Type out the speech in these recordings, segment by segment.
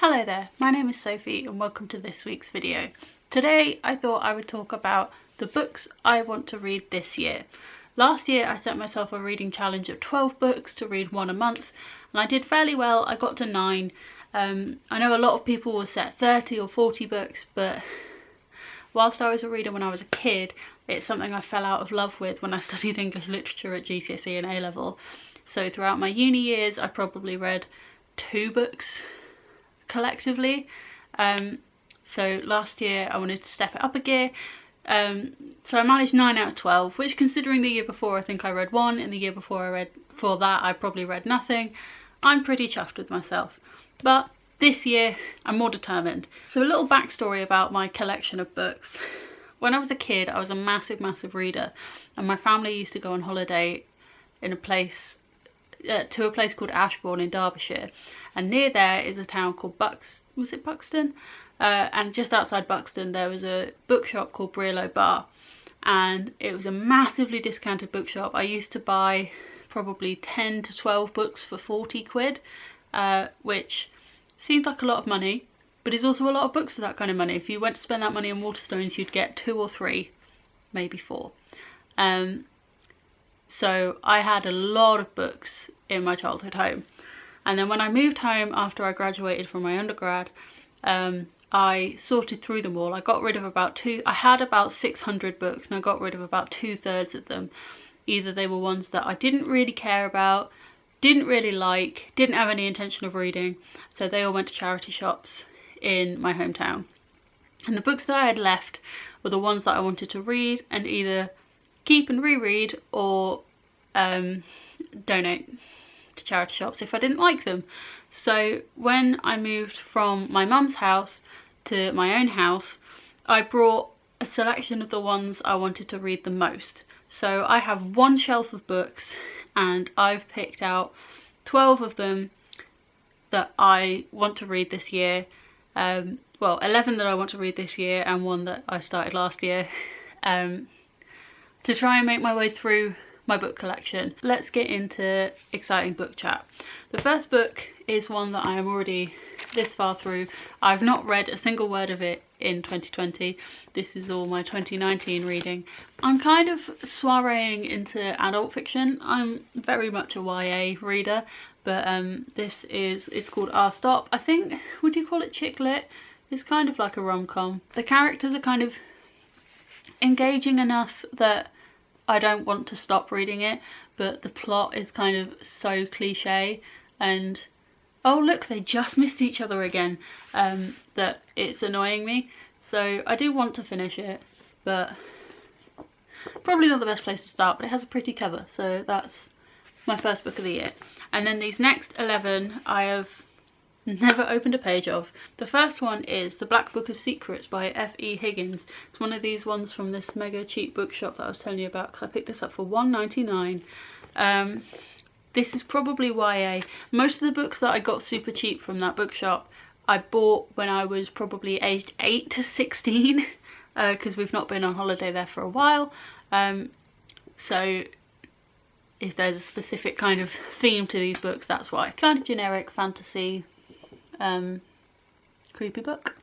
Hello there, my name is Sophie and welcome to this week's video. Today I thought I would talk about the books I want to read this year. Last year I set myself a reading challenge of 12 books to read one a month and I did fairly well. I got to 9. I know a lot of people will set 30 or 40 books, but whilst I was a reader when I was a kid, it's something I fell out of love with when I studied English literature at GCSE and A-level. So throughout my uni years I probably read 2 books collectively. So last year I wanted to step it up a gear. So I managed 9 out of 12, which, considering the year before I think I read 1, and the year before that I probably read nothing, I'm pretty chuffed with myself. But this year I'm more determined. So a little backstory about my collection of books. When I was a kid I was a massive reader, and my family used to go on holiday in a place called Ashbourne in Derbyshire, and near there is a town called Buxton? And just outside Buxton there was a bookshop called Brearlow Bar, and it was a massively discounted bookshop. I used to buy probably 10 to 12 books for 40 quid, which seems like a lot of money, but is also a lot of books for that kind of money. If you went to spend that money on Waterstones you'd get 2 or 3, maybe 4. So I had a lot of books in my childhood home, and then when I moved home after I graduated from my undergrad, I sorted through them all. I got rid of I had about 600 books and I got rid of about 2/3 of them. Either they were ones that I didn't really care about, didn't really like, didn't have any intention of reading, so they all went to charity shops in my hometown. And the books that I had left were the ones that I wanted to read and either keep and reread or donate to charity shops if I didn't like them. So when I moved from my mum's house to my own house, I brought a selection of the ones I wanted to read the most. So I have one shelf of books and I've picked out 12 of them that I want to read this year. Well, 11 that I want to read this year and 1 that I started last year, to try and make my way through my book collection. Let's get into exciting book chat. The first book is one that I am already this far through. I've not read a single word of it in 2020. This is all my 2019 reading. I'm kind of soireeing into adult fiction. I'm very much a YA reader, but it's called Our Stop. I think, would you call it chick lit? It's kind of like a rom-com. The characters are kind of engaging enough that I don't want to stop reading it, but the plot is kind of so cliche and oh look, they just missed each other again, that it's annoying me. So I do want to finish it, but probably not the best place to start, but it has a pretty cover, so that's my first book of the year. And then these next 11 I have never opened a page of. The first one is The Black Book of Secrets by F.E. Higgins. It's one of these ones from this mega cheap bookshop that I was telling you about, because I picked this up for £1.99. This is probably YA. Most of the books that I got super cheap from that bookshop I bought when I was probably aged 8 to 16, because we've not been on holiday there for a while. So if there's a specific kind of theme to these books, that's why. Kind of generic fantasy, creepy book.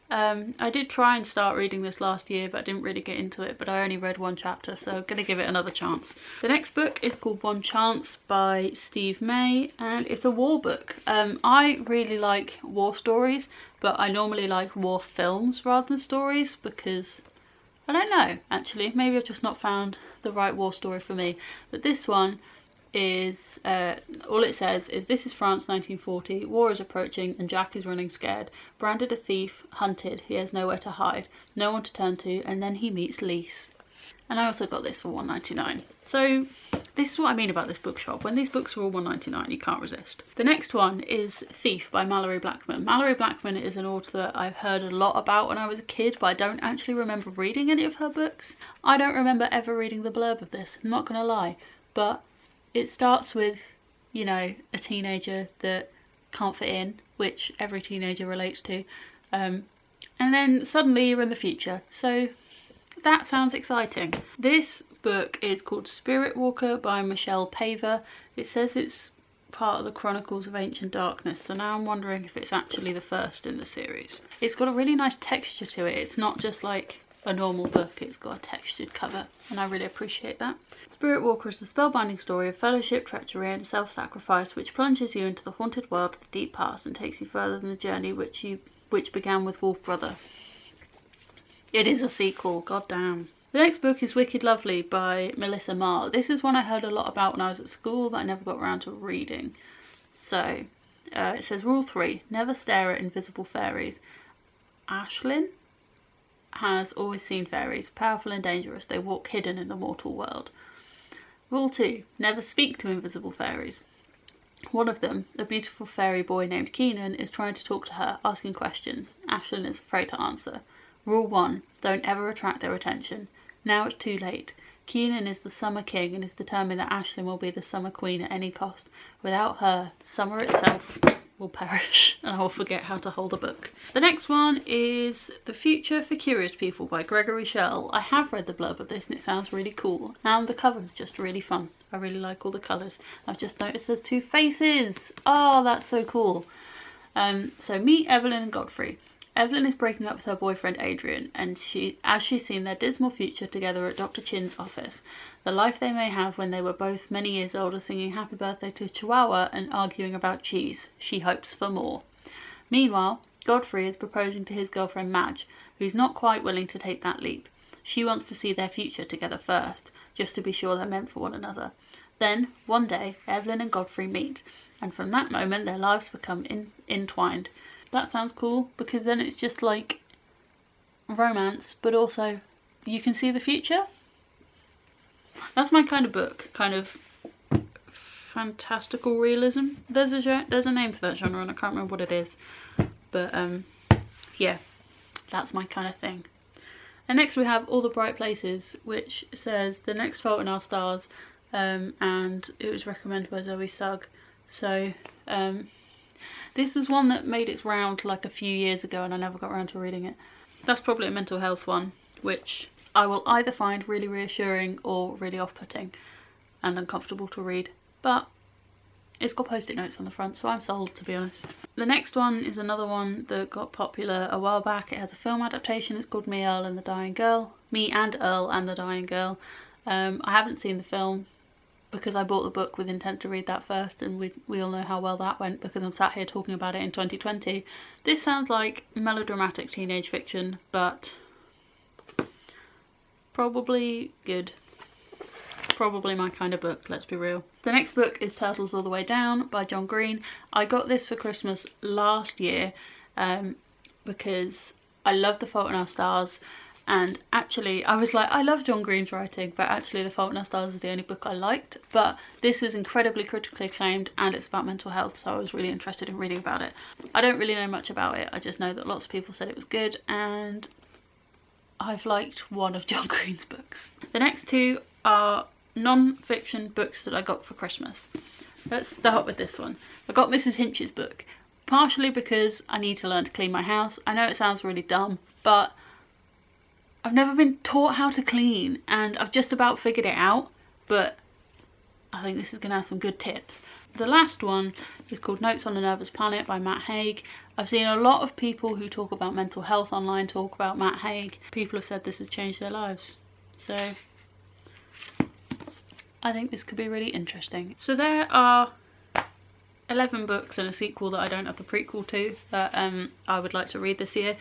I did try and start reading this last year, but I didn't really get into it, but I only read 1 chapter, so I'm gonna give it another chance. The next book is called One Chance by Steve May, and it's a war book. I really like war stories, but I normally like war films rather than stories, because I don't know, actually, maybe I've just not found the right war story for me. But this one is, all it says is, this is France 1940, war is approaching and Jack is running scared. Branded a thief, hunted, he has nowhere to hide, no one to turn to, and then he meets Lise. And I also got this for £1.99. So this is what I mean about this bookshop. When these books are all £1.99 you can't resist. The next one is Thief by Malorie Blackman. Malorie Blackman is an author that I've heard a lot about when I was a kid, but I don't actually remember reading any of her books. I don't remember ever reading the blurb of this, I'm not gonna lie, but it starts with, you know, a teenager that can't fit in, which every teenager relates to, and then suddenly you're in the future, so that sounds exciting. This book is called Spirit Walker by Michelle Paver. It says it's part of the Chronicles of Ancient Darkness, so now I'm wondering if it's actually the first in the series. It's got a really nice texture to it. It's not just like a normal book, it's got a textured cover, and I really appreciate that. Spirit Walker is the spellbinding story of fellowship, treachery and self-sacrifice which plunges you into the haunted world of the deep past and takes you further than the journey which began with Wolf Brother. It is a sequel, goddamn. The next book is Wicked Lovely by Melissa Marr. This is one I heard a lot about when I was at school that I never got around to reading. So, it says Rule 3, never stare at invisible fairies. Ashlyn has always seen fairies, powerful and dangerous. They walk hidden in the mortal world. Rule 2, never speak to invisible fairies. One of them, a beautiful fairy boy named Keenan, is trying to talk to her, asking questions. Ashlyn is afraid to answer. Rule 1, don't ever attract their attention. Now it's too late. Keenan is the Summer King and is determined that Ashlyn will be the Summer Queen at any cost. Without her, summer itself will perish and I will forget how to hold a book. The next one is The Future for Curious People by Gregory Shell. I have read the blurb of this and it sounds really cool, and the cover's just really fun. I really like all the colours. I've just noticed there's 2 faces. Oh, that's so cool. So meet Evelyn and Godfrey. Evelyn is breaking up with her boyfriend Adrian, and as she's seen their dismal future together at Dr. Chin's office, the life they may have when they were both many years older, singing happy birthday to Chihuahua and arguing about cheese. She hopes for more. Meanwhile, Godfrey is proposing to his girlfriend Madge, who's not quite willing to take that leap. She wants to see their future together first, just to be sure they're meant for one another. Then, one day, Evelyn and Godfrey meet, and from that moment their lives become entwined. That sounds cool, because then it's just like romance, but also you can see the future. That's my kind of book, kind of fantastical realism. There's a name for that genre and I can't remember what it is, but yeah, that's my kind of thing. And next we have All the Bright Places, which says The Next Fault in Our Stars, and it was recommended by Zoe Sugg. So this was one that made its round like a few years ago and I never got around to reading it. That's probably a mental health one, which I will either find really reassuring or really off-putting and uncomfortable to read, but it's got post-it notes on the front, so I'm sold, to be honest. The next one is another one that got popular a while back. It has a film adaptation. It's called Me, Earl and the Dying Girl. Me and Earl and the Dying Girl. I haven't seen the film because I bought the book with intent to read that first, and we all know how well that went because I'm sat here talking about it in 2020. This sounds like melodramatic teenage fiction, but probably good. Probably my kind of book, let's be real. The next book is Turtles All the Way Down by John Green. I got this for Christmas last year because I love The Fault in Our Stars, and actually I was like, I love John Green's writing, but actually The Fault in Our Stars is the only book I liked. But this is incredibly critically acclaimed and it's about mental health, so I was really interested in reading about it. I don't really know much about it, I just know that lots of people said it was good and I've liked one of John Green's books. The next 2 are non-fiction books that I got for Christmas. Let's start with this one. I got Mrs. Hinch's book, partially because I need to learn to clean my house. I know it sounds really dumb, but I've never been taught how to clean and I've just about figured it out, but I think this is going to have some good tips. The last one is called Notes on a Nervous Planet by Matt Haig. I've seen a lot of people who talk about mental health online talk about Matt Haig. People have said this has changed their lives, so I think this could be really interesting. So there are 11 books and a sequel that I don't have the prequel to that I would like to read this year.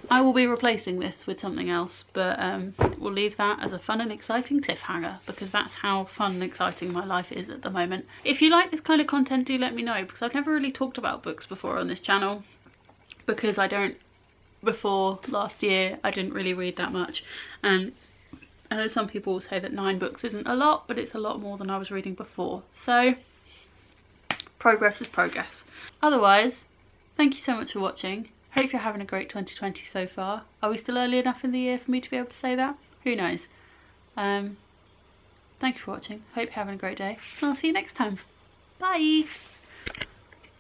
I will be replacing this with something else, but we'll leave that as a fun and exciting cliffhanger because that's how fun and exciting my life is at the moment. If you like this kind of content, do let me know, because I've never really talked about books before on this channel, because before last year I didn't really read that much, and I know some people will say that 9 books isn't a lot, but it's a lot more than I was reading before. So progress is progress. Otherwise, thank you so much for watching. Hope you're having a great 2020 so far. Are we still early enough in the year for me to be able to say that? Who knows? Thank you for watching. Hope you're having a great day. And I'll see you next time. Bye!